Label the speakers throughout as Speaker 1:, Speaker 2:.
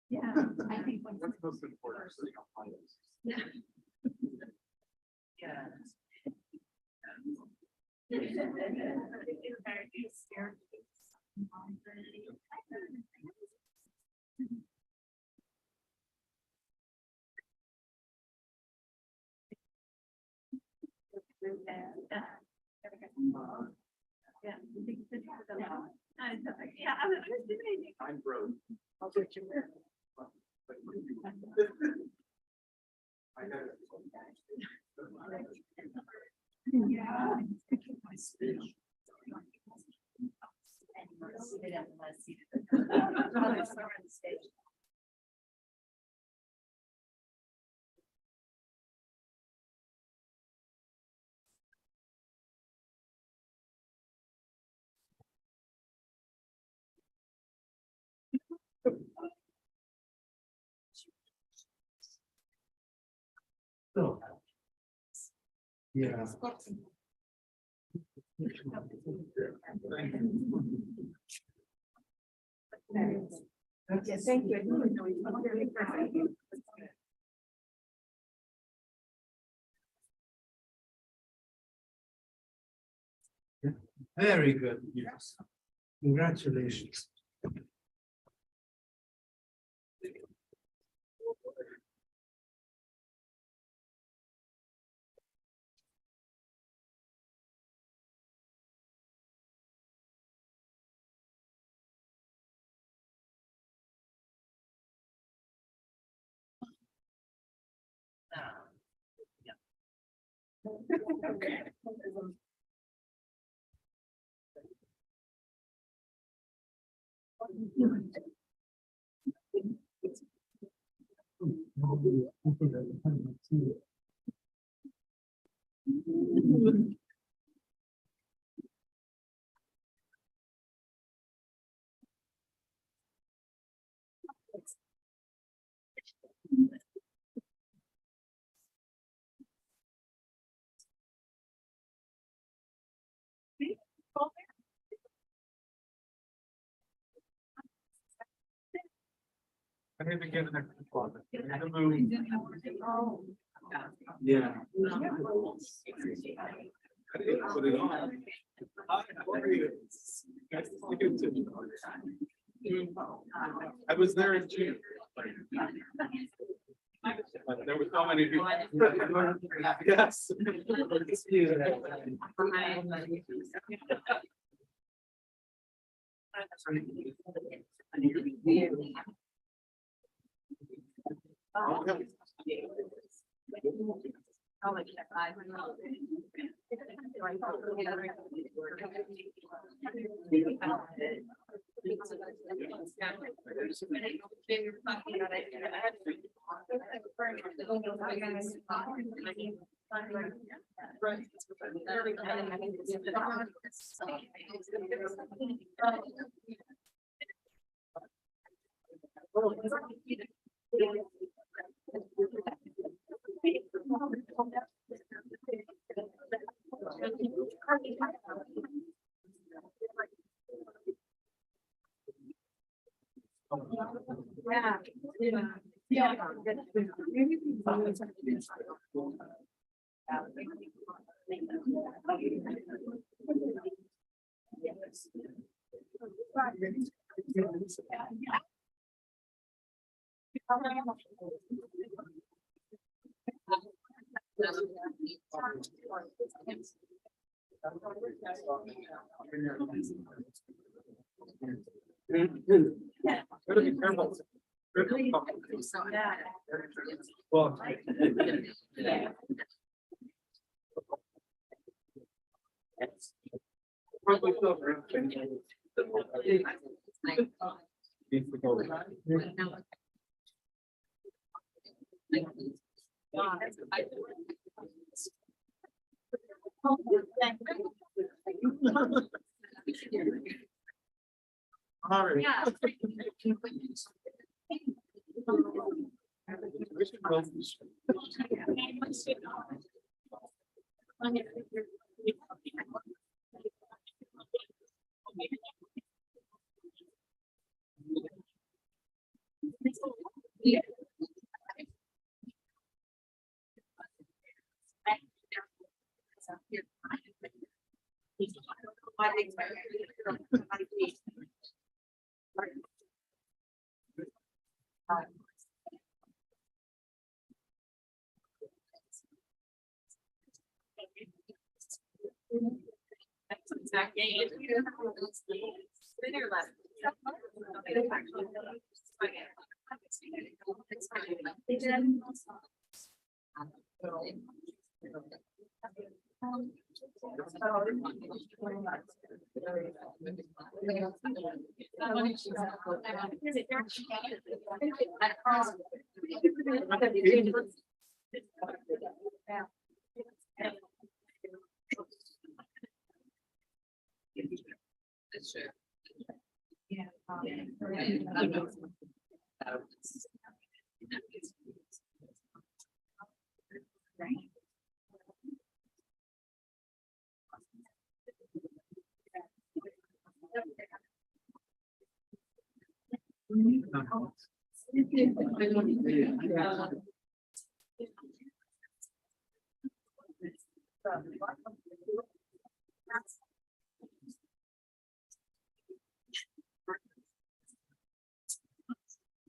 Speaker 1: Yeah, I think what's most important is yeah. Yeah.
Speaker 2: I'm broke.
Speaker 1: I'll get you. Yeah. My speech.
Speaker 2: Oh. Yeah.
Speaker 1: Yes, thank you.
Speaker 2: Very good. Yes. Congratulations.
Speaker 1: Okay.
Speaker 2: I need to get an extra closet. Yeah. Put it on. Hi, how are you? Nice to see you too. I was there in June. There were so many people. Yes. Gotta be careful. Well. Probably still. All right.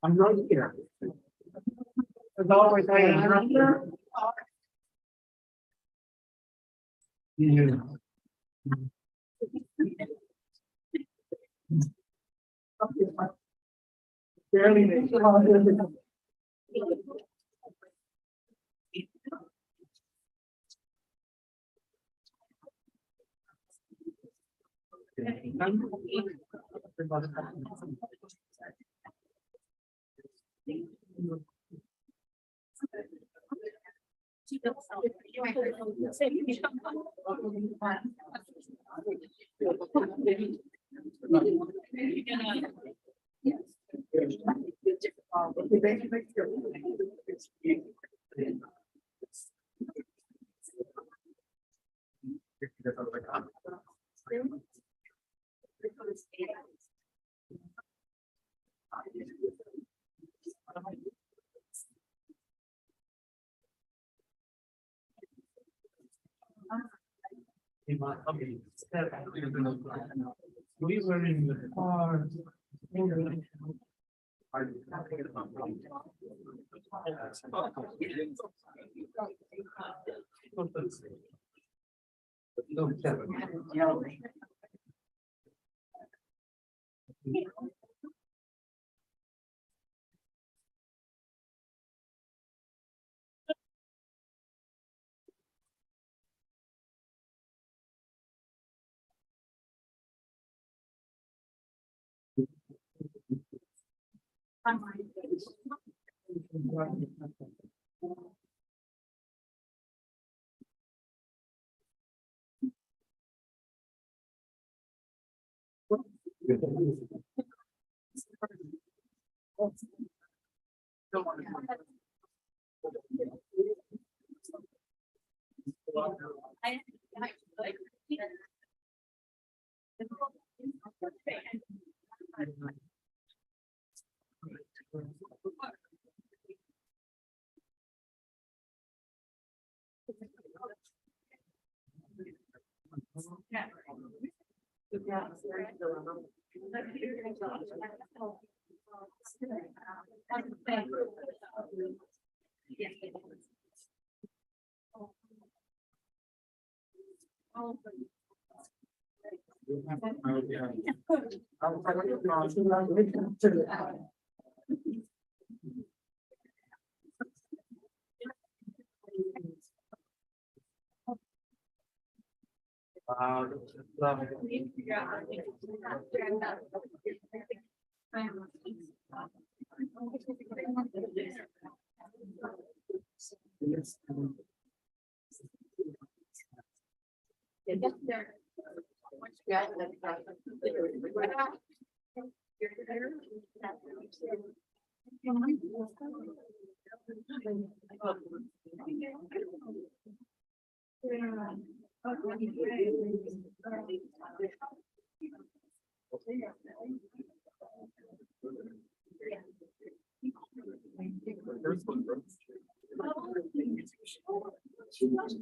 Speaker 2: I'm right here. As always, I am right here. Yeah. Barely makes it. We were in the car.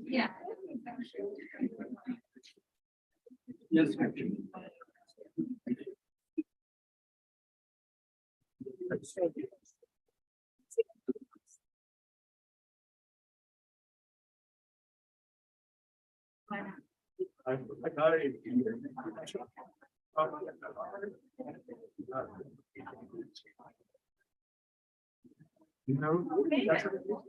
Speaker 3: Yeah.
Speaker 2: Yes. I got it. You know, that's yeah, I have to go.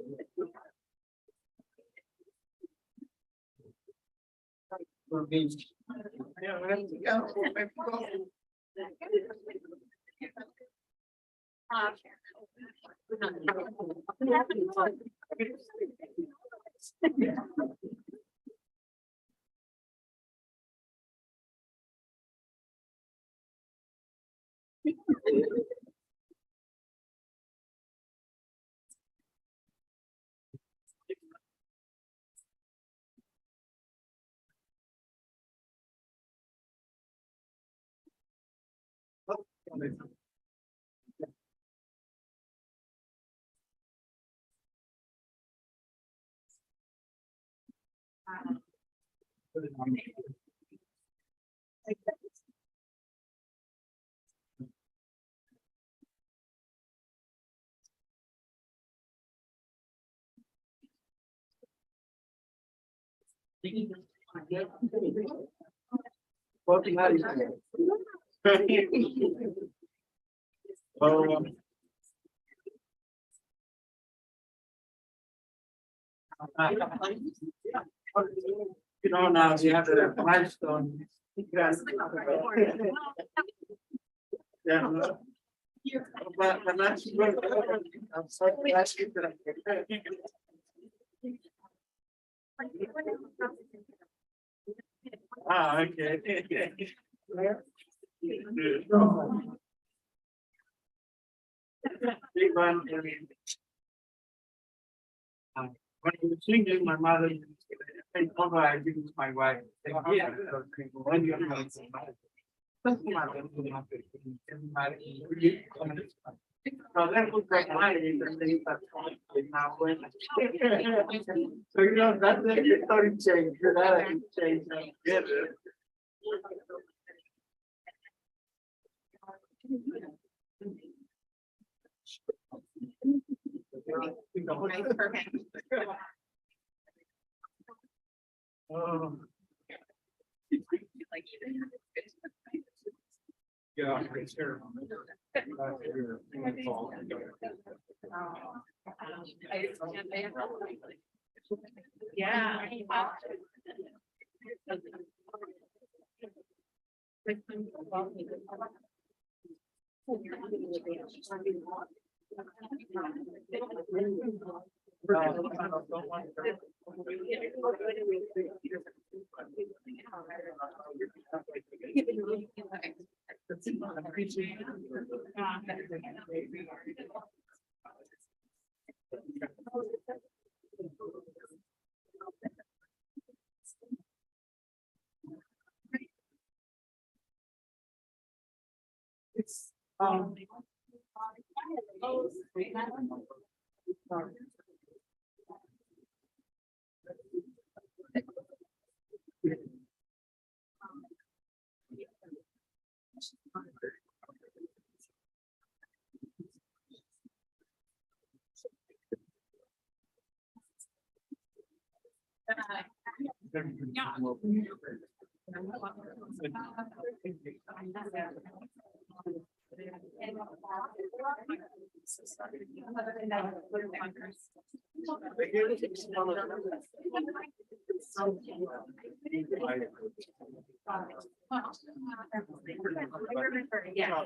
Speaker 2: You know, now you have the milestone. Yeah. But that's. I'm sorry to ask you that. Ah, okay. Big one, I mean. When I was singing, my mother, I told her I give it to my wife. Yeah. When you have so that was like my reason they start talking now when. So you know, that's the story change, that change. Get it.
Speaker 3: Perfect.
Speaker 2: Oh. Yeah, it's terrible.
Speaker 3: Yeah.
Speaker 2: It's,
Speaker 3: Yeah.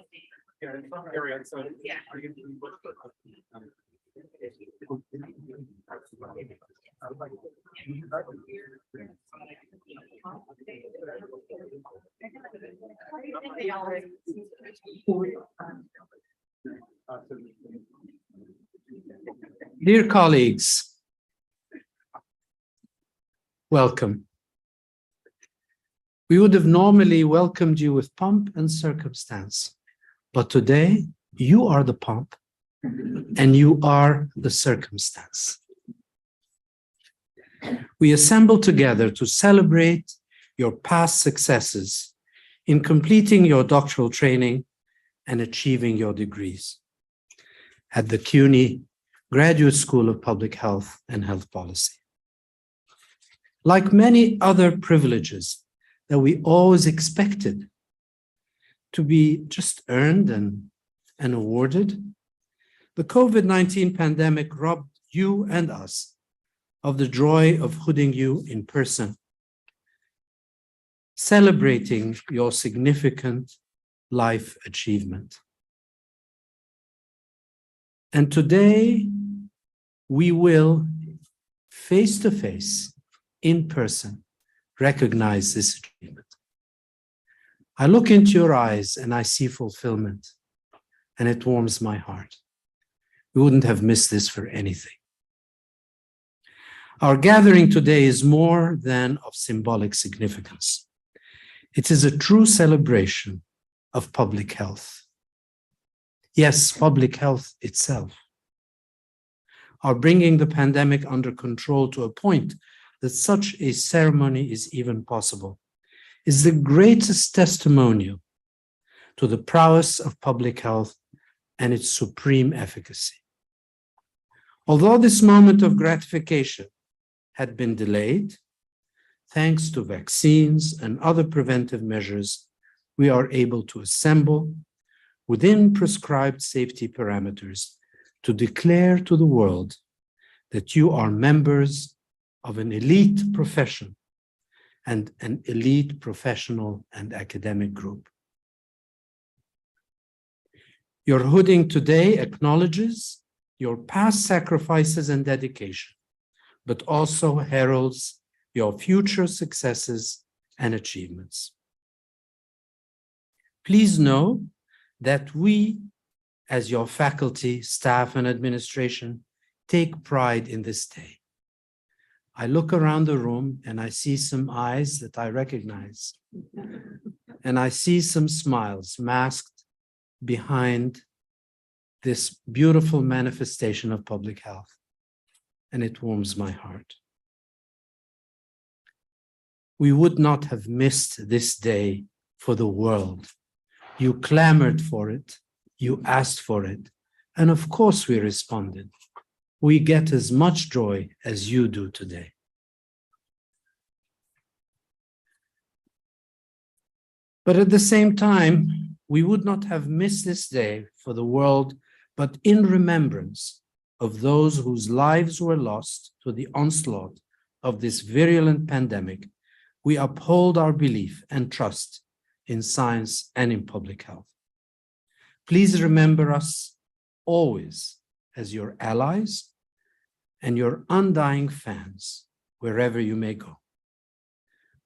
Speaker 1: Yeah, it's not area, so.
Speaker 3: Yeah.
Speaker 4: Dear colleagues, welcome. We would have normally welcomed you with pomp and circumstance, but today you are the pomp and you are the circumstance. We assemble together to celebrate your past successes in completing your doctoral training and achieving your degrees at the CUNY Graduate School of Public Health and Health Policy. Like many other privileges that we always expected to be just earned and awarded, the COVID-19 pandemic robbed you and us of the joy of hooding you in person, celebrating your significant life achievement. And today, we will, face to face, in person, recognize this achievement. I look into your eyes and I see fulfillment, and it warms my heart. We wouldn't have missed this for anything. Our gathering today is more than of symbolic significance. It is a true celebration of public health. Yes, public health itself. Our bringing the pandemic under control to a point that such a ceremony is even possible is the greatest testimonial to the prowess of public health and its supreme efficacy. Although this moment of gratification had been delayed, thanks to vaccines and other preventive measures, we are able to assemble within prescribed safety parameters to declare to the world that you are members of an elite profession and an elite professional and academic group. Your hooding today acknowledges your past sacrifices and dedication, but also heralds your future successes and achievements. Please know that we, as your faculty, staff, and administration, take pride in this day. I look around the room and I see some eyes that I recognize, and I see some smiles masked behind this beautiful manifestation of public health, and it warms my heart. We would not have missed this day for the world. You clamored for it, you asked for it, and of course we responded. We get as much joy as you do today. But at the same time, we would not have missed this day for the world, but in remembrance of those whose lives were lost to the onslaught of this virulent pandemic, we uphold our belief and trust in science and in public health. Please remember us always as your allies and your undying fans, wherever you may go.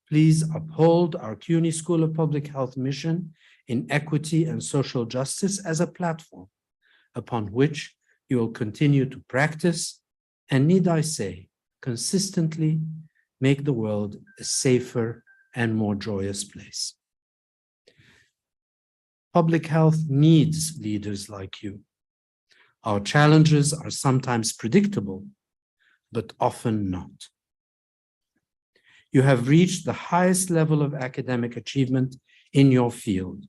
Speaker 4: Please uphold our CUNY School of Public Health mission in equity and social justice as a platform upon which you will continue to practice and, need I say, consistently make the world a safer and more joyous place. Public health needs leaders like you. Our challenges are sometimes predictable, but often not. You have reached the highest level of academic achievement in your field.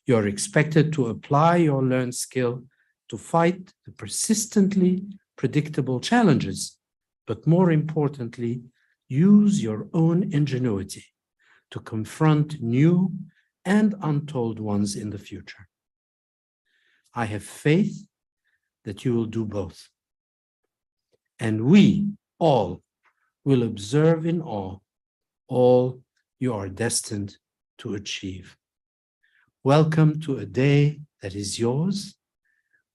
Speaker 4: You are expected to apply your learned skill to fight the persistently predictable challenges, but more importantly, use your own ingenuity to confront new and untold ones in the future. I have faith that you will do both. And we all will observe in awe all you are destined to achieve. Welcome to a day that is yours.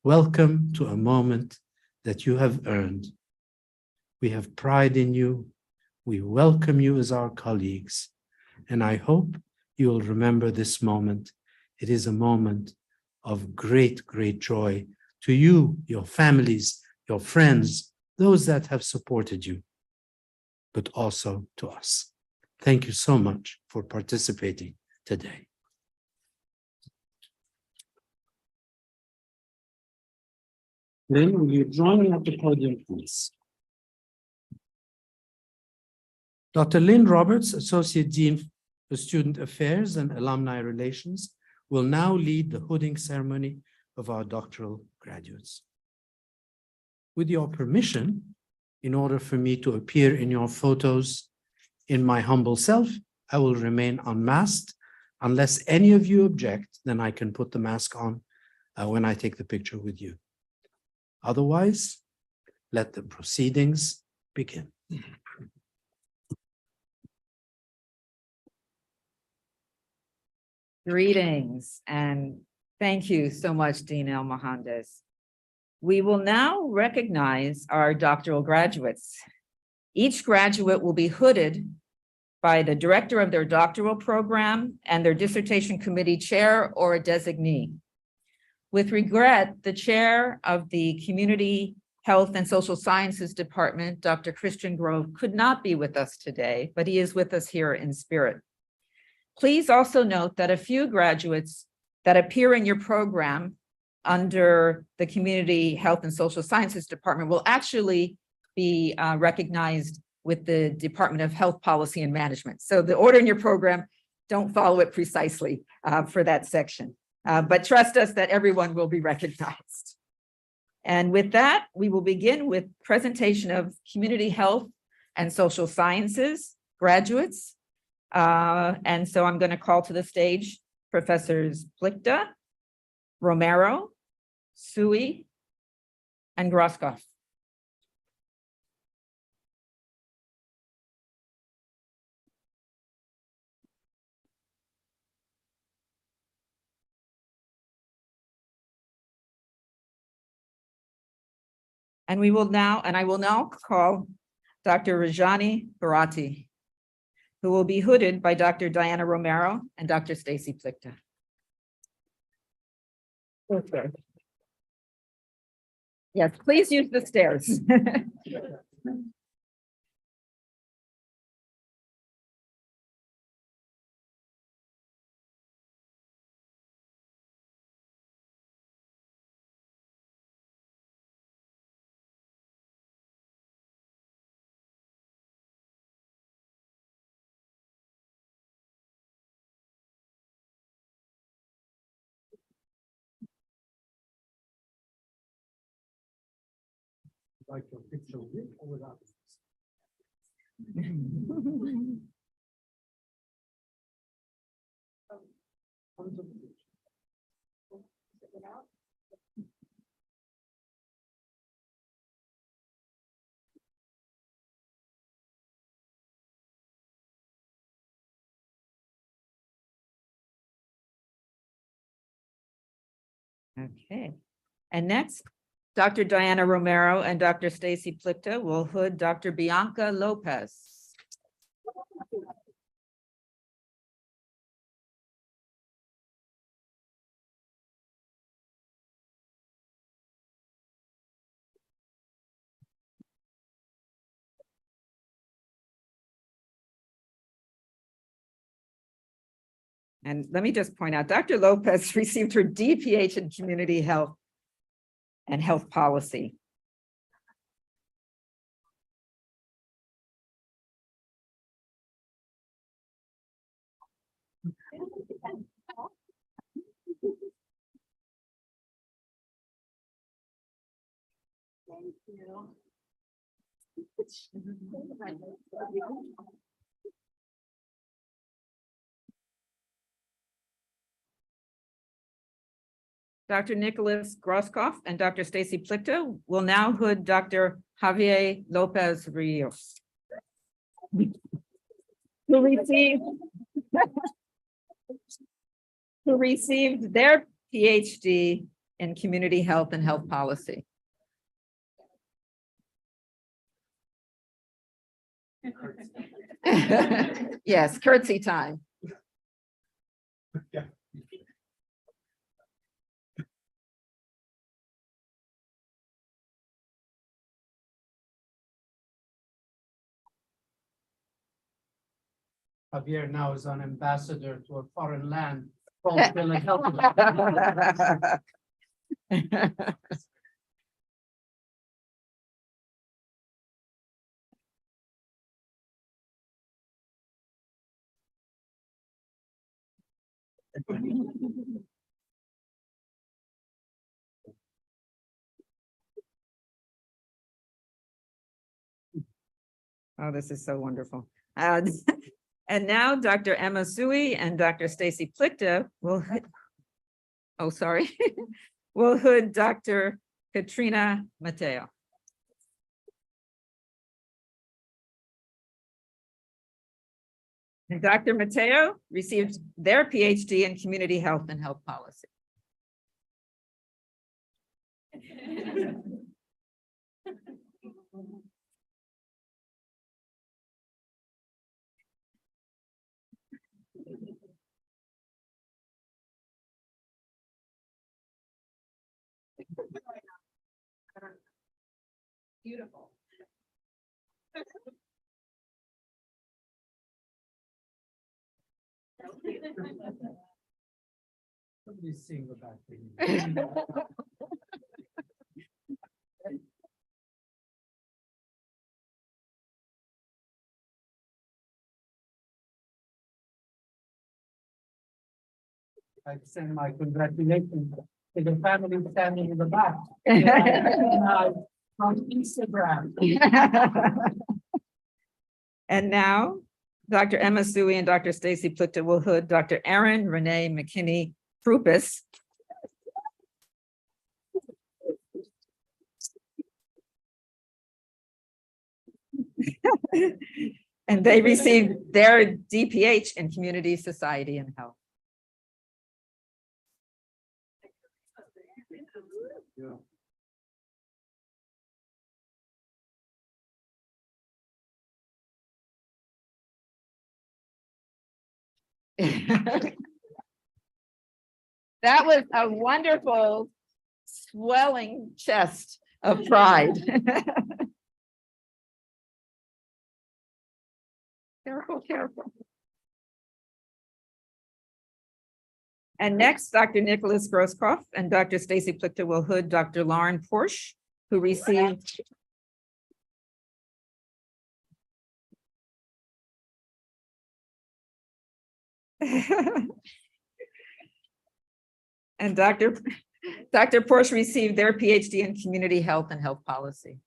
Speaker 4: Welcome to a moment that you have earned. We have pride in you. We welcome you as our colleagues. And I hope you will remember this moment. It is a moment of great, great joy to you, your families, your friends, those that have supported you, but also to us. Thank you so much for participating today. Lynn, will you join me at the podium, please? Dr. Lynn Roberts, Associate Dean for Student Affairs and Alumni Relations, will now lead the hooding ceremony of our doctoral graduates. With your permission, in order for me to appear in your photos in my humble self, I will remain unmasked. Unless any of you object, then I can put the mask on when I take the picture with you. Otherwise, let the proceedings begin.
Speaker 5: Greetings and thank you so much, Dean El-Mohandes. We will now recognize our doctoral graduates. Each graduate will be hooded by the director of their doctoral program and their dissertation committee chair or a designee. With regret, the chair of the Community Health and Social Sciences Department, Dr. Christian Grove, could not be with us today, but he is with us here in spirit. Please also note that a few graduates that appear in your program under the Community Health and Social Sciences Department will actually be recognized with the Department of Health Policy and Management. So the order in your program, don't follow it precisely for that section. But trust us that everyone will be recognized. And with that, we will begin with presentation of Community Health and Social Sciences graduates. And so I'm going to call to the stage Professors Plichta, Romero, Sui, and Groskopf. And I will now call Dr. Rajani Bharati, who will be hooded by Dr. Diana Romero and Dr. Stacy Plichta. Okay. Yes, please use the stairs.
Speaker 4: Like your picture with or without?
Speaker 5: Okay, and next, Dr. Diana Romero and Dr. Stacy Plichta will hood Dr. Bianca Lopez. And let me just point out, Dr. Lopez received her DPH in community health and health policy.
Speaker 3: Thank you.
Speaker 5: Dr. Nicholas Grosskopf and Dr. Stacy Plichter will now hood Dr. Javier Lopez Rios, who received their PhD in community health and health policy. Yes, curtsy time.
Speaker 4: Javier now is an ambassador to a foreign land called Philadelphia.
Speaker 5: Oh, this is so wonderful. And now Dr. Emma Sui and Dr. Stacy Plichter will, oh, sorry, will hood Dr. Katrina Mateo. And Dr. Mateo received their PhD in community health and health policy.
Speaker 3: Beautiful.
Speaker 4: Somebody sing about thing. I send my congratulations to the family standing in the back. On Instagram.
Speaker 5: And now, Dr. Emma Sui and Dr. Stacy Plichter will hood Dr. Erin Renee McKinney Prupus. And they received their DPH in community, society, and health.
Speaker 4: Yeah.
Speaker 5: That was a wonderful swelling chest of pride. Careful, careful. And next, Dr. Nicholas Grosskopf and Dr. Stacy Plichter will hood Dr. Lauren Porsche, who received and Dr. Porsche received their PhD in community health and health policy.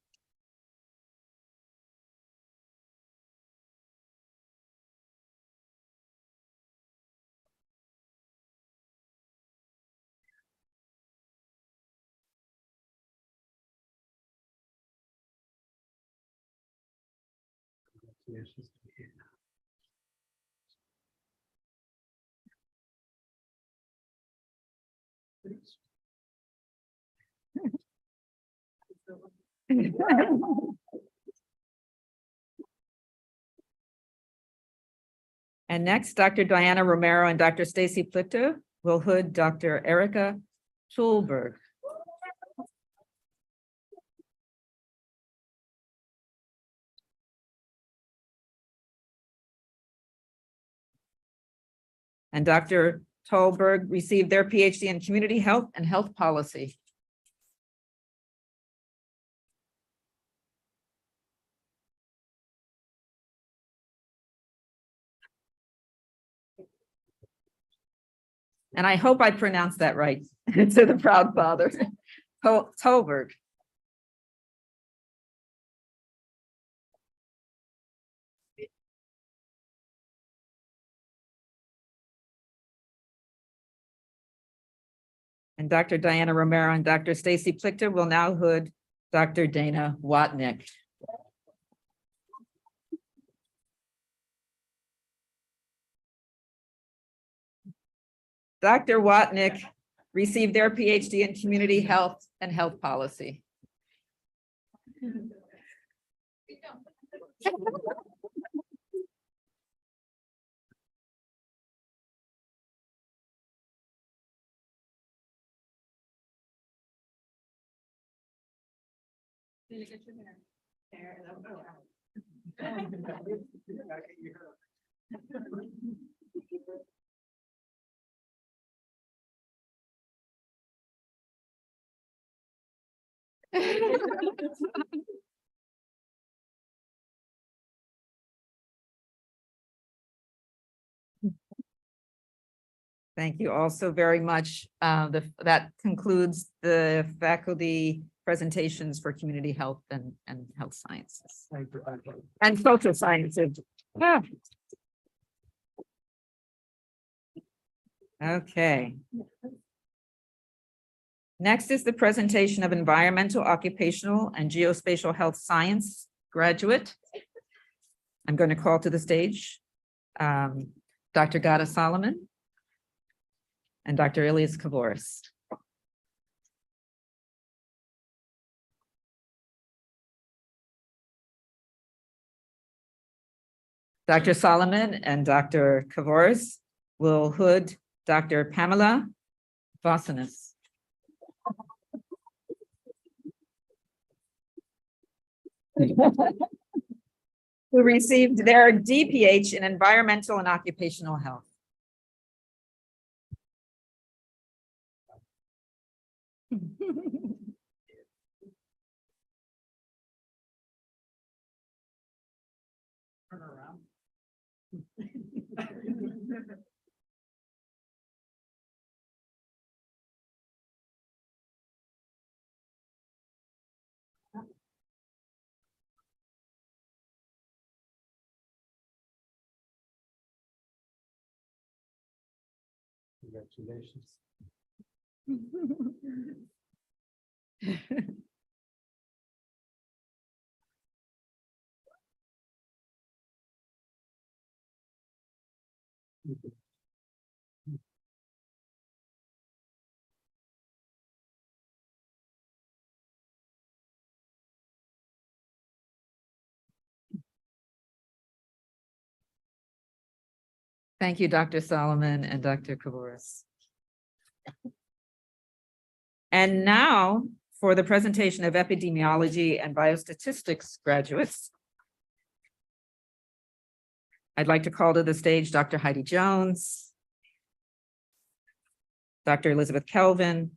Speaker 5: And next, Dr. Diana Romero and Dr. Stacy Plichter will hood Dr. Erica Schulberg. and Dr. Tolberg received their PhD in community health and health policy. And I hope I pronounced that right to the proud father, Tolberg. And Dr. Diana Romero and Dr. Stacy Plichter will now hood Dr. Dana Watnick. Dr. Watnick received their PhD in community health and health policy. Thank you also very much. That concludes the faculty presentations for community health and health sciences and social sciences. Yeah. Okay. Next is the presentation of environmental, occupational, and geospatial health science graduate. I'm going to call to the stage Dr. Gada Solomon and Dr. Elias Kavoris. Dr. Solomon and Dr. Kavoris will hood Dr. Pamela Vossinis. Who received their DPH in environmental and occupational health.
Speaker 1: Turn around.
Speaker 4: Congratulations.
Speaker 5: Thank you, Dr. Solomon and Dr. Kavoris. And now for the presentation of epidemiology and biostatistics graduates. I'd like to call to the stage Dr. Heidi Jones, Dr. Elizabeth Kelvin,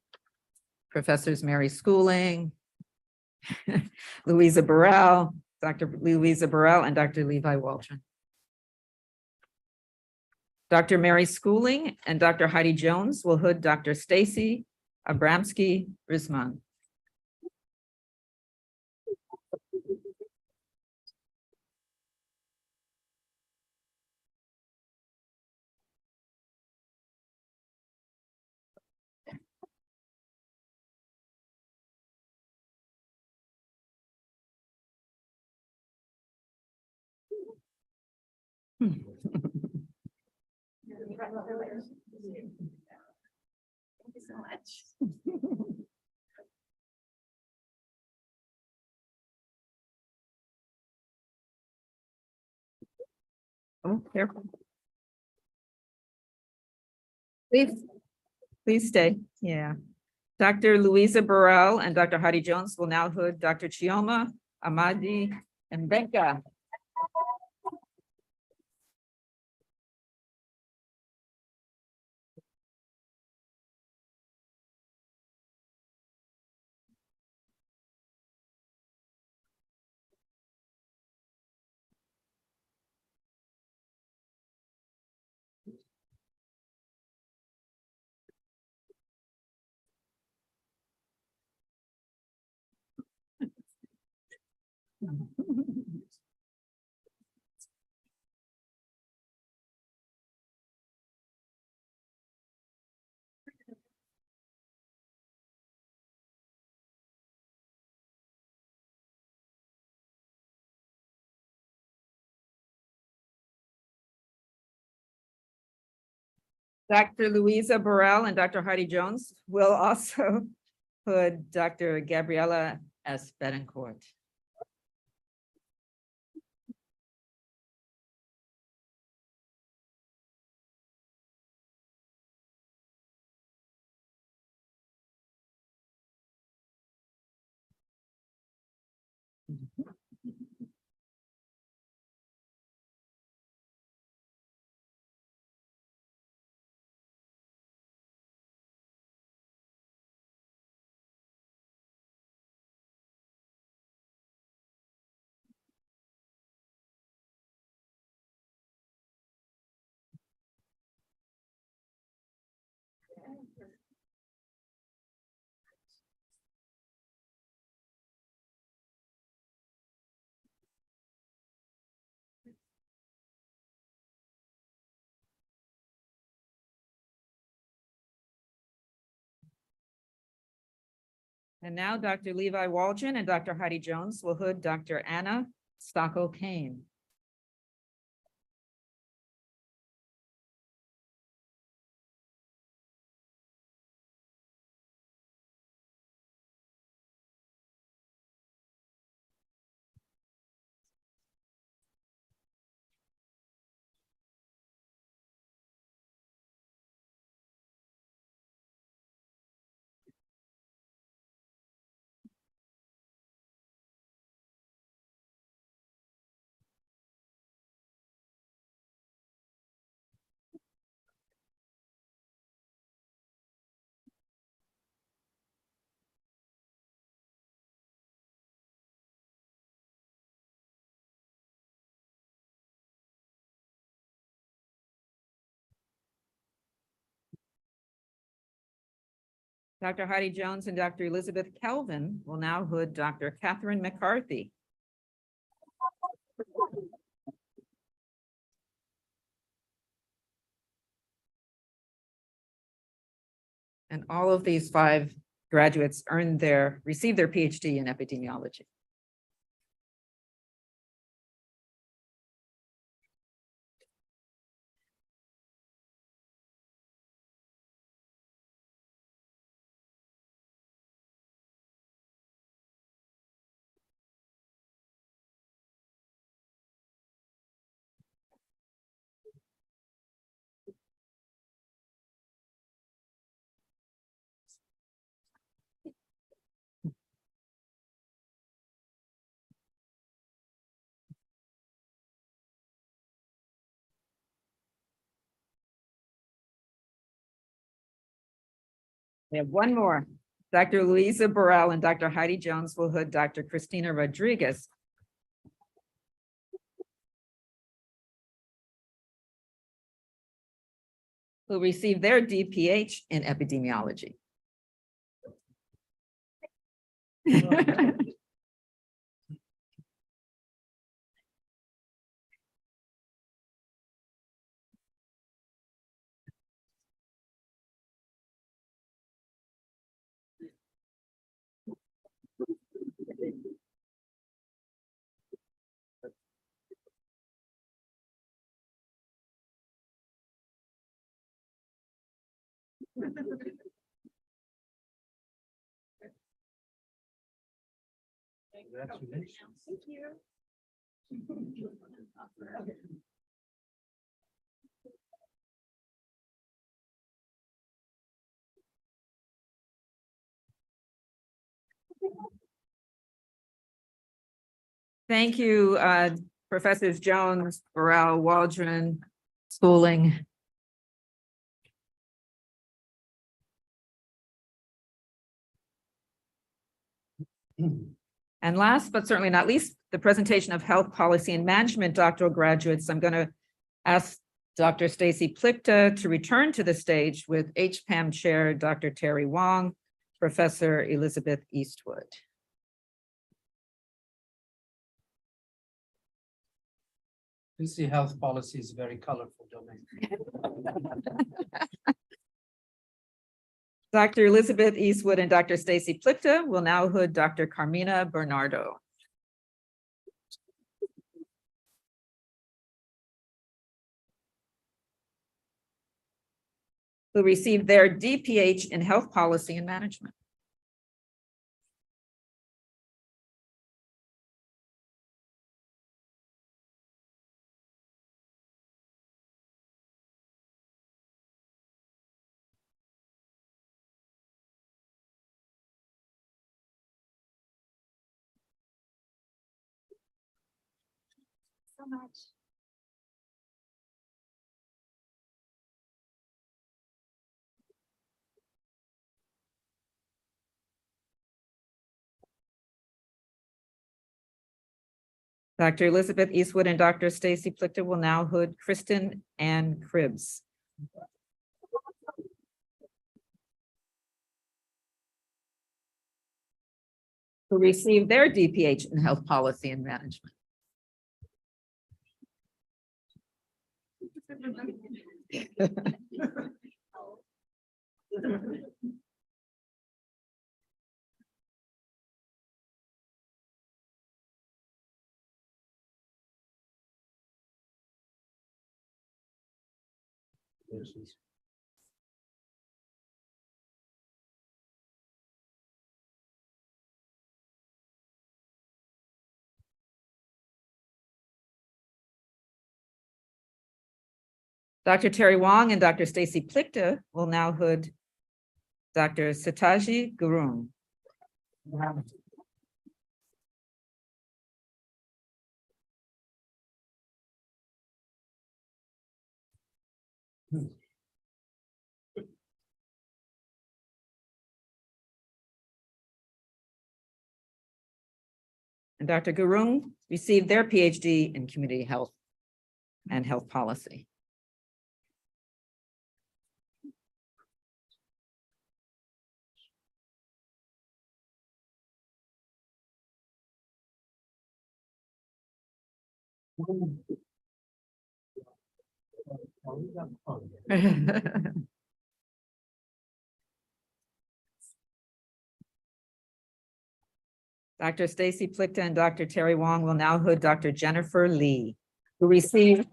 Speaker 5: Professors Mary Schooling, Louisa Burrell, Dr. Louisa Burrell, and Dr. Levi Waldron. Dr. Mary Schooling and Dr. Heidi Jones will hood Dr. Stacy Abramsky Risman.
Speaker 3: Thank you so much.
Speaker 5: Oh, careful. Please stay. Yeah. Dr. Louisa Burrell and Dr. Heidi Jones will now hood Dr. Chioma Amadi and Benka. Dr. Louisa Burrell and Dr. Heidi Jones will also hood Dr. Gabriela S. Betancourt. And now Dr. Levi Waldron and Dr. Heidi Jones will hood Dr. Anna Stocko Kane. Dr. Heidi Jones and Dr. Elizabeth Kelvin will now hood Dr. Catherine McCarthy. And all of these 5 graduates received their PhD in epidemiology. We have one more. Dr. Louisa Burrell and Dr. Heidi Jones will hood Dr. Christina Rodriguez. Who received their DPH in epidemiology.
Speaker 4: Congratulations.
Speaker 3: Thank you.
Speaker 5: Thank you, Professors Jones, Burrell, Waldron, Schooling. And last but certainly not least, the presentation of health policy and management doctoral graduates. I'm going to ask Dr. Stacy Plichta to return to the stage with HPAM Chair Dr. Terry Wong, Professor Elizabeth Eastwood.
Speaker 4: You see, health policy is a very colorful domain.
Speaker 5: Dr. Elizabeth Eastwood and Dr. Stacy Plichta will now hood Dr. Carmina Bernardo. Who received their DPH in Health Policy and Management.
Speaker 3: So much.
Speaker 5: Dr. Elizabeth Eastwood and Dr. Stacy Plichta will now hood Kristen Ann Cribbs. Who received their DPH in Health Policy and Management. Dr. Terry Wong and Dr. Stacy Plichta will now hood Dr. Sataji Gurung. And Dr. Gurung received their PhD in Community Health and Health Policy. Dr. Stacy Plichta and Dr. Terry Wong will now hood Dr. Jennifer Lee, who received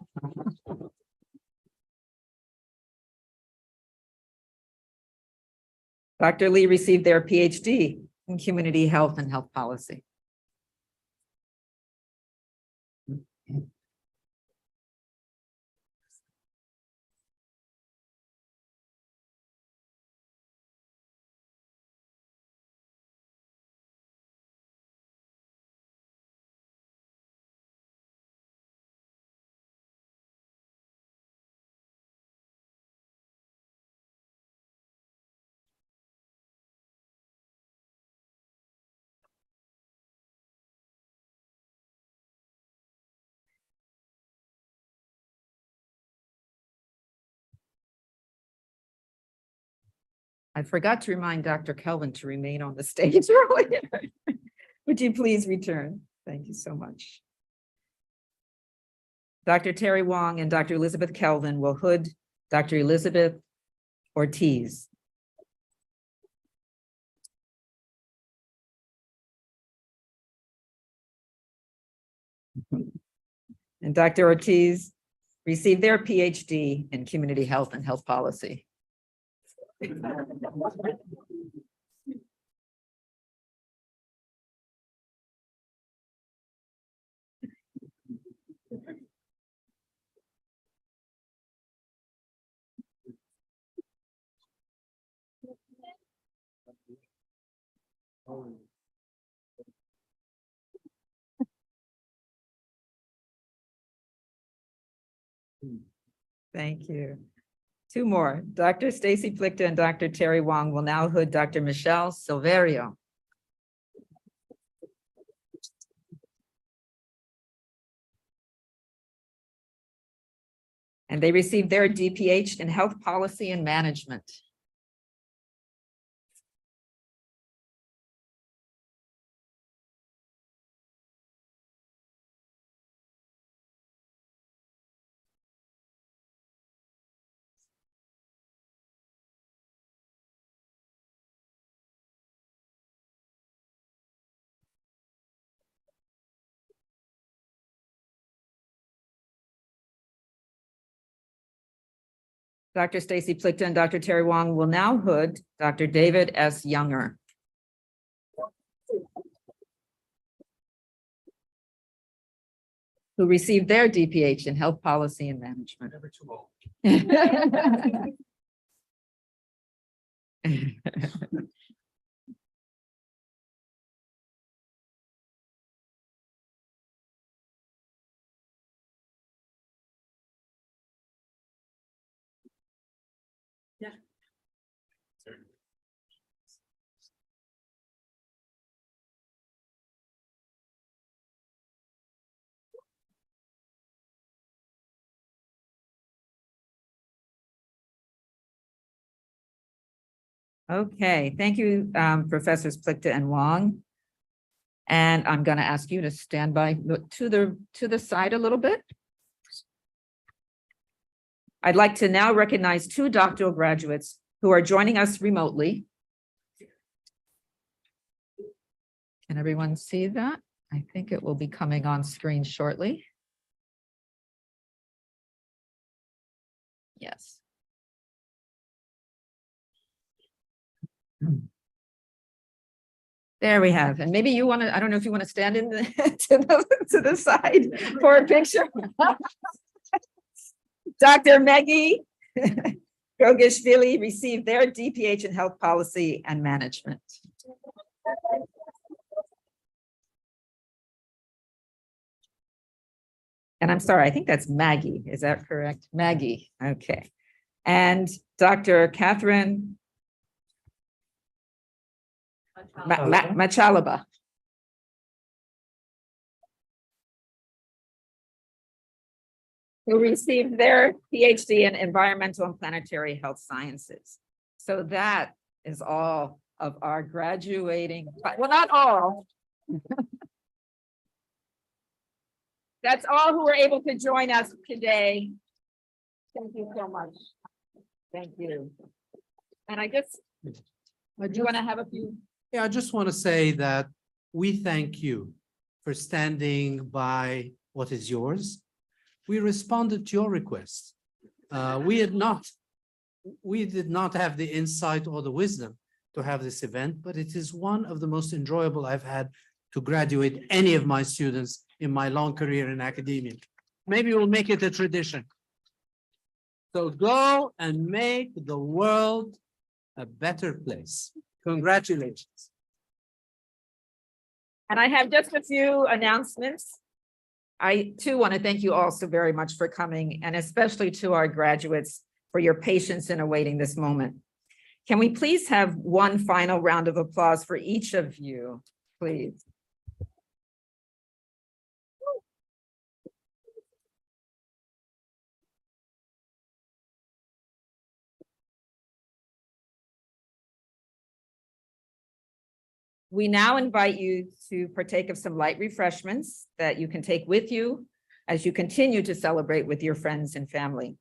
Speaker 5: Dr. Lee received their PhD in Community Health and Health Policy. I forgot to remind Dr. Kelvin to remain on the stage earlier. Would you please return? Thank you so much. Dr. Terry Wong and Dr. Elizabeth Kelvin will hood Dr. Elizabeth Ortiz. And Dr. Ortiz received their PhD in Community Health and Health Policy. Thank you. Two more. Dr. Stacy Plichta and Dr. Terry Wong will now hood Dr. Michelle Silverio. And they received their DPH in Health Policy and Management. Dr. Stacy Plickton and Dr. Terry Wong will now hood Dr. David S. Younger. Who received their DPH in Health Policy and Management.
Speaker 1: Never too old.
Speaker 5: Okay, thank you, Professors Plickta and Wong. And I'm going to ask you to stand by to the side a little bit. I'd like to now recognize two doctoral graduates who are joining us remotely. Can everyone see that? I think it will be coming on screen shortly. Yes. There we have, and maybe you want to, I don't know if you want to stand in the, to the side for a picture. Dr. Maggie Gogishvili received their DPH in Health Policy and Management. And I'm sorry, I think that's Maggie. Is that correct? Maggie. Okay. And Dr. Catherine Machalaba. Who received their PhD in Environmental and Planetary Health Sciences. So that is all of our graduating, well, not all. That's all who were able to join us today. Thank you so much. Thank you. And I just want to have a few.
Speaker 4: Yeah, I just want to say that we thank you for standing by what is yours. We responded to your request. We did not have the insight or the wisdom to have this event, but it is one of the most enjoyable I've had to graduate any of my students in my long career in academia. Maybe we'll make it a tradition. So go and make the world a better place. Congratulations.
Speaker 5: And I have just a few announcements. I too want to thank you all so very much for coming, and especially to our graduates for your patience in awaiting this moment. Can we please have one final round of applause for each of you, please? We now invite you to partake of some light refreshments that you can take with you as you continue to celebrate with your friends and family.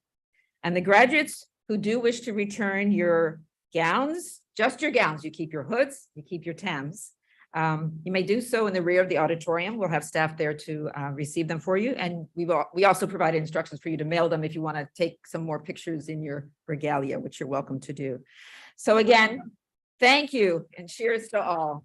Speaker 5: And the graduates who do wish to return your gowns, just your gowns, you keep your hoods, you keep your Tams. You may do so in the rear of the auditorium. We'll have staff there to receive them for you. And we also provided instructions for you to mail them if you want to take some more pictures in your regalia, which you're welcome to do. So again, thank you and cheers to all.